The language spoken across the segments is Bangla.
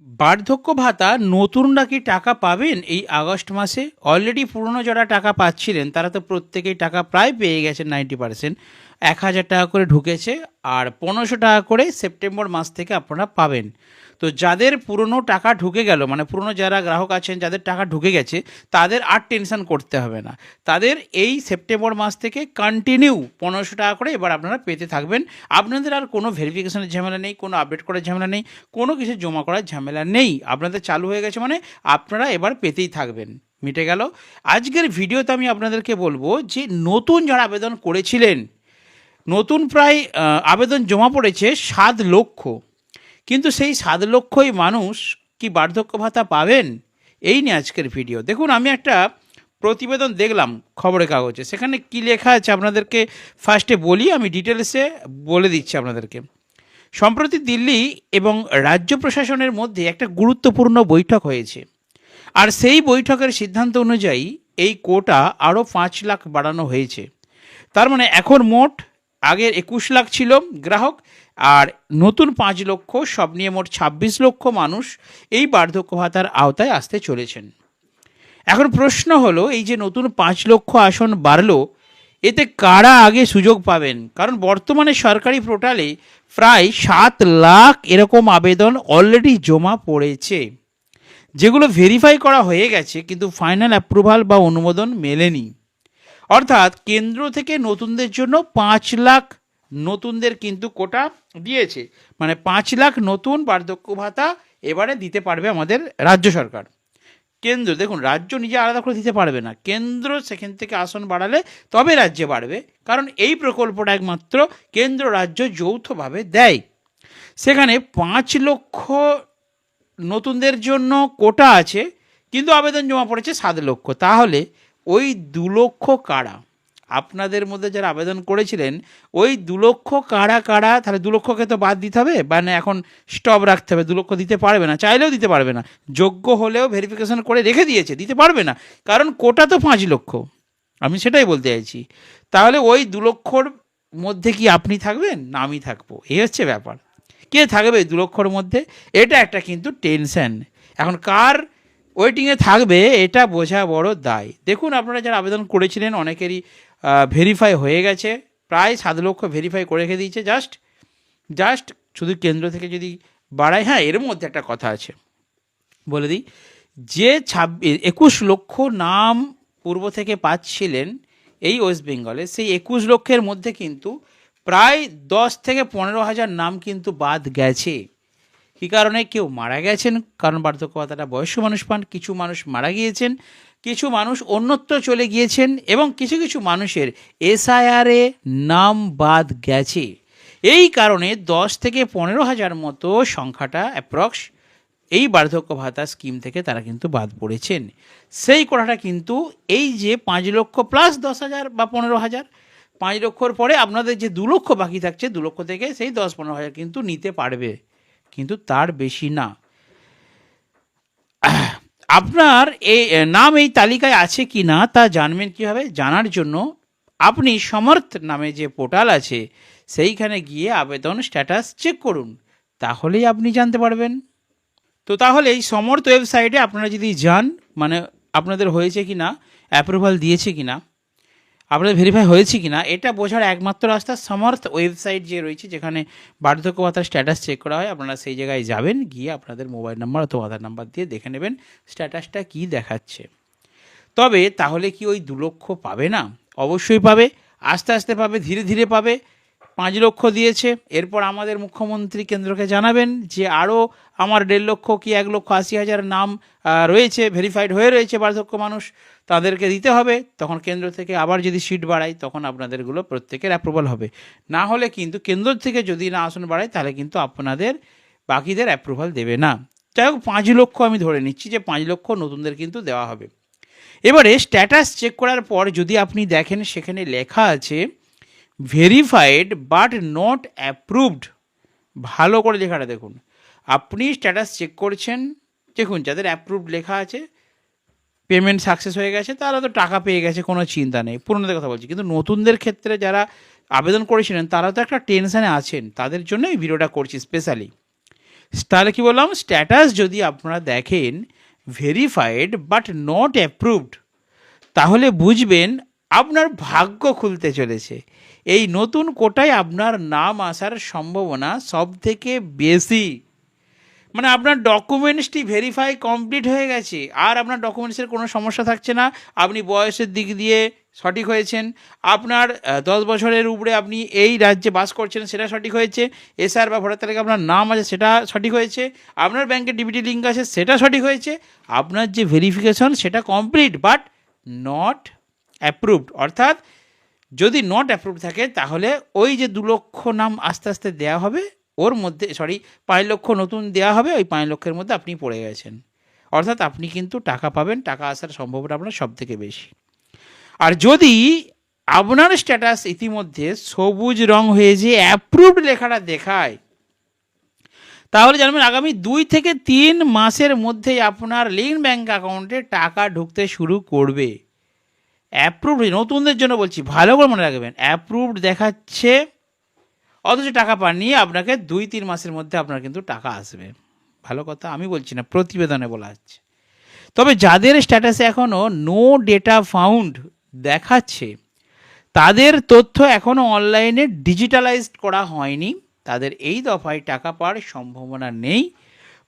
বার্ধক্য ভাতা নতুনরা কি টাকা পাবেন এই আগস্ট মাসে? অলরেডি পুরনো যারা টাকা পাচ্ছিলেন তারা তো প্রত্যেকেই টাকা প্রায় পেয়ে গেছেন 90%। 1,000 টাকা করে ঢুকেছে আর 1,500 টাকা করে সেপ্টেম্বর মাস থেকে আপনারা পাবেন। তো যাদের পুরনো টাকা ঢুকে গেল, মানে পুরনো যারা গ্রাহক আছেন যাদের টাকা ঢুকে গেছে, তাদের আর টেনশন করতে হবে না। তাদের এই সেপ্টেম্বর মাস থেকে কন্টিনিউ 1,500 টাকা করে এবার আপনারা পেতে থাকবেন। আপনাদের আর কোনো ভেরিফিকেশনের ঝামেলা নেই, কোনো আপডেট করার ঝামেলা নেই, কোনো কিছু জমা করার ঝামেলা নেই। আপনাদের চালু হয়ে গেছে মানে আপনারা এবার পেতেই থাকবেন। মিটে গেল। আজকের ভিডিওতে আমি আপনাদেরকে বলবো যে নতুন যারা আবেদন করেছিলেন, নতুন প্রায় আবেদন জমা পড়েছে 7 লক্ষ, কিন্তু সেই 7 লক্ষই মানুষ কি বার্ধক্য ভাতা পাবেন এই নিয়ে আজকের ভিডিও। দেখুন, আমি একটা প্রতিবেদন দেখলাম খবরের কাগজে, সেখানে কি লেখা আছে আপনাদেরকে ফার্স্টে বলি, আমি ডিটেলসে বলে দিচ্ছি আপনাদেরকে। সম্প্রতি দিল্লি এবং রাজ্য প্রশাসনের মধ্যে একটা গুরুত্বপূর্ণ বৈঠক হয়েছে, আর সেই বৈঠকের সিদ্ধান্ত অনুযায়ী এই কোটা আরও 5 লাখ বাড়ানো হয়েছে। তার মানে এখন মোট আগের 21 লাখ ছিল গ্রাহক, আর নতুন 5 লক্ষ, সব নিয়ে মোট 26 লক্ষ মানুষ এই বার্ধক্য ভাতার আওতায় আসতে চলেছেন। এখন প্রশ্ন হলো, এই যে নতুন 5 লক্ষ আসন বাড়লো, এতে কারা আগে সুযোগ পাবেন? কারণ বর্তমানে সরকারি পোর্টালে প্রায় 7 লাখ এরকম আবেদন অলরেডি জমা পড়েছে, যেগুলো ভেরিফাই করা হয়ে গেছে কিন্তু ফাইনাল অ্যাপ্রুভাল বা অনুমোদন মেলেনি। অর্থাৎ কেন্দ্র থেকে নতুনদের জন্য 5 লাখ নতুনদের কিন্তু কোটা দিয়েছে, মানে 5 লাখ নতুন বার্ধক্য ভাতা এবারে দিতে পারবে আমাদের রাজ্য সরকার। কেন্দ্র, দেখুন, রাজ্য নিজে আলাদা করে দিতে পারবে না, কেন্দ্র সেখান থেকে আসন বাড়ালে তবে রাজ্যে বাড়বে, কারণ এই প্রকল্পটা একমাত্র কেন্দ্র রাজ্য যৌথভাবে দেয়। সেখানে 5 লক্ষ নতুনদের জন্য কোটা আছে, কিন্তু আবেদন জমা পড়েছে 7 লক্ষ। তাহলে ওই 2 লক্ষ কারা? আপনাদের মধ্যে যারা আবেদন করেছিলেন ওই 2 লক্ষ কারা কারা? তাহলে 2 লক্ষকে তো বাদ দিতে হবে, মানে এখন স্টপ রাখতে হবে। 2 লক্ষ দিতে পারবে না, চাইলেও দিতে পারবে না, যোগ্য হলেও ভেরিফিকেশন করে রেখে দিয়েছে, দিতে পারবে না, কারণ কোটা তো 5 লক্ষ। আমি সেটাই বলতে চাইছি। তাহলে ওই 2 লক্ষর মধ্যে কি আপনি থাকবেন না আমি থাকবো? এই হচ্ছে ব্যাপার। কে থাকবে 2 লক্ষর মধ্যে? এটা একটা কিন্তু টেনশন। এখন কার ওয়েটিংয়ে থাকবে এটা বোঝা বড় দায়। দেখুন, আপনারা যারা আবেদন করেছিলেন অনেকেরই ভেরিফাই হয়ে গেছে, প্রায় 7 লক্ষ ভেরিফাই করে রেখে দিয়েছে। জাস্ট শুধু কেন্দ্র থেকে যদি বাড়ায়। হ্যাঁ, এর মধ্যে একটা কথা আছে, বলে দিই, যে 21 লক্ষ নাম পূর্ব থেকে পাচ্ছিলেন এই ওয়েস্ট বেঙ্গলে, সেই 21 লক্ষের মধ্যে কিন্তু প্রায় 10 থেকে 15 হাজার নাম কিন্তু বাদ গেছে। কী কারণে? কেউ মারা গেছেন, কারণ বার্ধক্য ভাতাটা বয়স্ক মানুষ পান, কিছু মানুষ মারা গিয়েছেন, কিছু মানুষ অন্যত্র চলে গিয়েছেন, এবং কিছু কিছু মানুষের এসআইআরে নাম বাদ গেছে। এই কারণে 10 থেকে 15 হাজার মতো সংখ্যাটা অ্যাপ্রক্স এই বার্ধক্য ভাতা স্কিম থেকে তারা কিন্তু বাদ পড়েছেন। সেই কোটাটা কিন্তু এই যে 5 লক্ষ প্লাস 10 হাজার বা 15 হাজার, 5 লক্ষর পরে আপনাদের যে 2 লক্ষ বাকি থাকছে, 2 লক্ষ থেকে সেই 10-15 হাজার কিন্তু নিতে পারবে, কিন্তু তার বেশি না। আপনার এই নাম এই তালিকায় আছে কি না তা জানবেন কীভাবে? জানার জন্য আপনি সমর্থ নামে যে পোর্টাল আছে সেইখানে গিয়ে আবেদন স্ট্যাটাস চেক করুন, তাহলেই আপনি জানতে পারবেন। তো তাহলে এই সমর্থ ওয়েবসাইটে আপনারা যদি যান, মানে আপনাদের হয়েছে কি না, অ্যাপ্রুভাল দিয়েছে কি না, আপনাদের ভেরিফাই হয়েছে কি না, এটা বোঝার একমাত্র রাস্তা সমর্থ ওয়েবসাইট যে রয়েছে, যেখানে বার্ধক্য ভাতার স্ট্যাটাস চেক করা হয়। আপনারা সেই জায়গায় যাবেন, গিয়ে আপনাদের মোবাইল নাম্বার অথবা আধার নাম্বার দিয়ে দেখে নেবেন স্ট্যাটাসটা কী দেখাচ্ছে। তবে তাহলে কি ওই 2 লক্ষ পাবে না? অবশ্যই পাবে, আস্তে আস্তে পাবে, ধীরে ধীরে পাবে। 5 লক্ষ দিয়েছে, এরপর আমাদের মুখ্যমন্ত্রী কেন্দ্রকে জানাবেন যে আরও আমার 1.5 লক্ষ কি 1,80,000 নাম রয়েছে, ভেরিফাইড হয়ে রয়েছে বার্ধক্য মানুষ, তাদেরকে দিতে হবে। তখন কেন্দ্র থেকে আবার যদি সিট বাড়ায় তখন আপনাদেরগুলো প্রত্যেকের অ্যাপ্রুভাল হবে। না হলে কিন্তু কেন্দ্র থেকে যদি না আসন বাড়ায় তাহলে কিন্তু আপনাদের বাকিদের অ্যাপ্রুভাল দেবে না। যাই হোক, 5 লক্ষ আমি ধরে নিচ্ছি যে 5 লক্ষ নতুনদের কিন্তু দেওয়া হবে। এবারে স্ট্যাটাস চেক করার পর যদি আপনি দেখেন সেখানে লেখা আছে ভেরিফাইড বাট নট অ্যাপ্রুভড, ভালো করে লেখাটা দেখুন। আপনি স্ট্যাটাস চেক করছেন, দেখুন যাদের অ্যাপ্রুভড লেখা আছে, পেমেন্ট সাকসেস হয়ে গেছে, তারা তো টাকা পেয়ে গেছে, কোনো চিন্তা নেই, পুরনোদের কথা বলছি। কিন্তু নতুনদের ক্ষেত্রে যারা আবেদন করেছিলেন তারা তো একটা টেনশানে আছেন, তাদের জন্য এই ভিডিওটা করছি স্পেশালি। তাহলে কি বললাম, স্ট্যাটাস যদি আপনারা দেখেন ভেরিফাইড বাট নট অ্যাপ্রুভড, তাহলে বুঝবেন আপনার ভাগ্য খুলতে চলেছে। এই নতুন কোটায় আপনার নাম আসার সম্ভাবনা সব থেকে বেশি। মানে আপনার ডকুমেন্টসটি ভেরিফাই কমপ্লিট হয়ে গেছে, আর আপনার ডকুমেন্টসের কোনো সমস্যা থাকছে না, আপনি বয়সের দিক দিয়ে সঠিক হয়েছেন, আপনার 10 বছরের উপরে আপনি এই রাজ্যে বাস করছেন সেটা সঠিক হয়েছে, এসআর বা ভোটার তালিকা আপনার নাম আছে সেটা সঠিক হয়েছে, আপনার ব্যাংকের ডিবিটি লিঙ্ক আছে সেটা সঠিক হয়েছে, আপনার যে ভেরিফিকেশন সেটা কমপ্লিট বাট নট অ্যাপ্রুভড। অর্থাৎ যদি নট অ্যাপ্রুভ থাকে তাহলে ওই যে 2 লক্ষ নাম আস্তে আস্তে দেওয়া হবে, ওর মধ্যে 5 লক্ষ নতুন দেওয়া হবে, ওই 5 লক্ষের মধ্যে আপনি পড়ে গেছেন। অর্থাৎ আপনি কিন্তু টাকা পাবেন, টাকা আসার সম্ভাবনা আপনার সব থেকে বেশি। আর যদি আপনার স্ট্যাটাস ইতিমধ্যে সবুজ রং হয়ে যে অ্যাপ্রুভড লেখাটা দেখায়, তাহলে জানবেন আগামী 2 থেকে 3 মাসের মধ্যেই আপনার লিঙ্ক ব্যাঙ্ক অ্যাকাউন্টে টাকা ঢুকতে শুরু করবে। অ্যাপ্রুভড, নতুনদের জন্য বলছি, ভালো করে মনে রাখবেন, অ্যাপ্রুভড দেখাচ্ছে অথচ টাকা পাননি, আপনাকে 2-3 মাসের মধ্যে আপনার কিন্তু টাকা আসবে। ভালো কথা আমি বলছি না, প্রতিবেদনে বলা হচ্ছে। তবে যাদের স্ট্যাটাসে এখনও নো ডেটা ফাউন্ড দেখাচ্ছে, তাদের তথ্য এখনও অনলাইনে ডিজিটালাইজড করা হয়নি, তাদের এই দফায় টাকা পাওয়ার সম্ভাবনা নেই,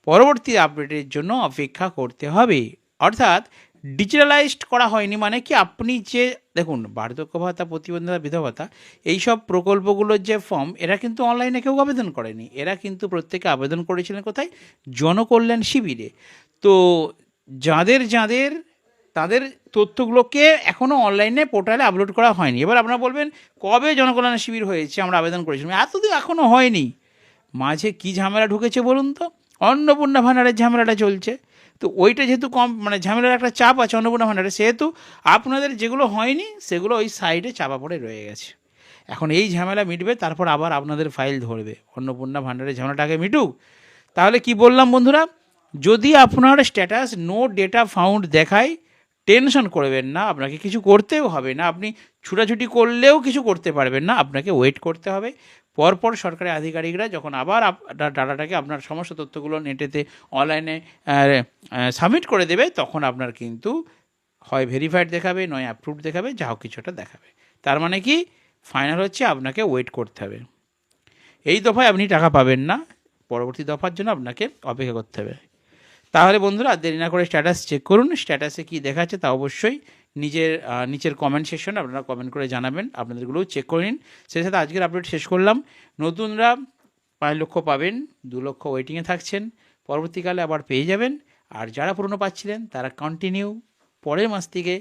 পরবর্তী আপডেটের জন্য অপেক্ষা করতে হবে। অর্থাৎ ডিজিটালাইজড করা হয়নি মানে কি, আপনি যে দেখুন বার্ধক্য ভাতা, প্রতিবন্ধকতা, বিধবা ভাতা, এইসব প্রকল্পগুলোর যে ফর্ম, এরা কিন্তু অনলাইনে কেউ আবেদন করেনি, এরা কিন্তু প্রত্যেকে আবেদন করেছিলেন কোথায়, জনকল্যাণ শিবিরে। তো যাদের যাদের তাদের তথ্যগুলোকে এখনও অনলাইনে পোর্টালে আপলোড করা হয়নি। এবার আপনারা বলবেন কবে জনকল্যাণ শিবির হয়েছে, আমরা আবেদন করেছিলাম, এতদিন এখনও হয়নি। মাঝে কি ঝামেলা ঢুকেছে বলুন তো, অন্নপূর্ণা ভাণ্ডারের ঝামেলাটা চলছে। তো ওইটা যেহেতু মানে ঝামেলার একটা চাপ আছে অন্নপূর্ণা ভাণ্ডারে, সেহেতু আপনাদের যেগুলো হয়নি সেগুলো ওই সাইডে চাপা পড়ে রয়ে গেছে। এখন এই ঝামেলা মিটবে, তারপর আবার আপনাদের ফাইল ধরবে। অন্নপূর্ণা ভাণ্ডারের ঝামেলাটাকে মিটুক। তাহলে কি বললাম বন্ধুরা, যদি আপনার স্ট্যাটাস নো ডেটা ফাউন্ড দেখায়, টেনশন করবেন না, আপনাকে কিছু করতেও হবে না, আপনি ছুটাছুটি করলেও কিছু করতে পারবেন না, আপনাকে ওয়েট করতে হবে। পরপর সরকারি আধিকারিকরা যখন আবার আপনার ডাটাটাকে, আপনার সমস্ত তথ্যগুলো নেটেতে অনলাইনে সাবমিট করে দেবে, তখন আপনার কিন্তু হয় ভেরিফাইড দেখাবে, নয় অ্যাপ্রুভড দেখাবে, যা হোক কিছুটা দেখাবে। তার মানে কি, ফাইনাল হচ্ছে আপনাকে ওয়েট করতে হবে। এই দফায় আপনি টাকা পাবেন না, পরবর্তী দফার জন্য আপনাকে অপেক্ষা করতে হবে। তাহলে বন্ধুরা দেরি না করে স্ট্যাটাস চেক করুন, স্ট্যাটাসে কী দেখাচ্ছে তা অবশ্যই নিচের কমেন্ট সেকশনে আপনারা কমেন্ট করে জানাবেন, আপনাদেরগুলোও চেক করে নিন। সেই সাথে আজকের আপডেট শেষ করলাম। নতুনরা 5 লক্ষ পাবেন, 2 লক্ষ ওয়েটিংয়ে থাকছেন, পরবর্তীকালে আবার পেয়ে যাবেন। আর যারা পুরনো পাচ্ছিলেন তারা কন্টিনিউ পরের মাস থেকে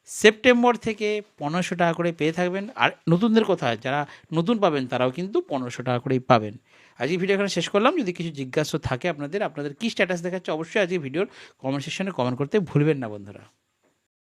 সেপ্টেম্বর থেকে 1500 টাকা করে পেয়ে থাকবেন। আর নতুনদের কথা, যারা নতুন পাবেন তারাও কিন্তু 1500 টাকা করেই পাবেন। আজকে ভিডিও এখানে শেষ করলাম। যদি কিছু জিজ্ঞাসা থাকে আপনাদের কী স্ট্যাটাস দেখাচ্ছে, অবশ্যই আজকে ভিডিওর কমেন্ট সেকশনে কমেন্ট করতে ভুলবেন না বন্ধুরা।